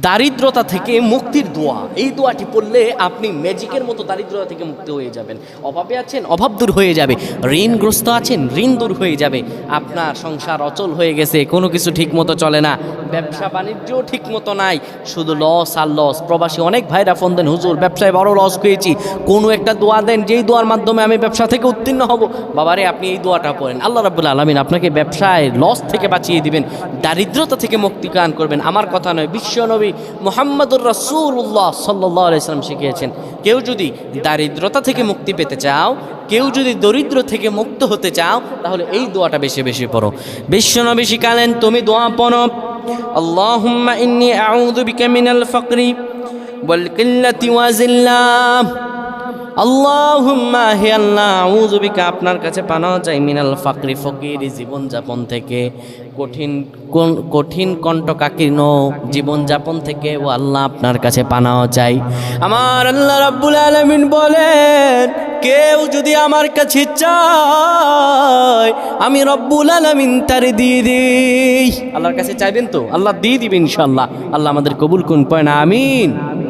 দারিদ্রতা থেকে মুক্তির দোয়া, এই দোয়াটি পড়লে আপনি ম্যাজিকের মতো দারিদ্রতা থেকে মুক্তি হয়ে যাবেন। অভাবে আছেন, অভাব দূর হয়ে যাবে। ঋণগ্রস্ত আছেন, ঋণ দূর হয়ে যাবে। আপনার সংসার অচল হয়ে গেছে, কোনো কিছু ঠিক মতো চলে না, ব্যবসা বাণিজ্যও ঠিক মতো নাই, শুধু লস আর লস। প্রবাসী অনেক ভাইরা ফোন দেন, হুজুর ব্যবসায় বড় লস খেয়েছি, কোনো একটা দোয়া দেন যেই দোয়ার মাধ্যমে আমি ব্যবসা থেকে উত্তীর্ণ হব। বাবারে আপনি এই দোয়াটা পড়েন, আল্লাহ রাব্বুল আলামিন আপনাকে ব্যবসায় লস থেকে বাঁচিয়ে দিবেন, দারিদ্রতা থেকে মুক্তি দান করবেন। আমার কথা নয়, বিশ্বনবী মুহাম্মদুর রাসূলুল্লাহ সাল্লাল্লাহু আলাইহি ওয়াসাল্লাম শিখিয়েছেন, কেউ যদি দারিদ্রতা থেকে মুক্তি পেতে চাও, কেউ যদি দরিদ্র থেকে মুক্ত হতে চাও, তাহলে এই দোয়াটা বেশি বেশি পড়ো। বিশ্বনবী শিখালেন, তুমি দোয়া পড়ো, আল্লাহুম্মা ইন্নী আউযু বিকা মিনাল ফাকরি ওয়াল কিল্লাতি ওয়া জিল্লাহ। আল্লাহুম্মা, হে আল্লাহ, আউযু বিকা, আপনার কাছে পানাহ চাই, মিনাল ফাকরি, ফকিরি জীবনযাপন থেকে, কঠিন কণ্টকাকীর্ণ জীবনযাপন থেকে, ও আল্লাহ আপনার কাছে পানাহ চাই। আমার আল্লাহ রাব্বুল আলামিন বলেন, কেউ যদি আমার কাছে চায় আমি রব্বুল আলামিন তারে দিয়ে দিই। আল্লাহর কাছে চাইবেন তো, আল্লাহ দিয়ে দিবেন ইনশাআল্লাহ। আল্লাহ আমাদের কবুল করুন, পয়না আমিন।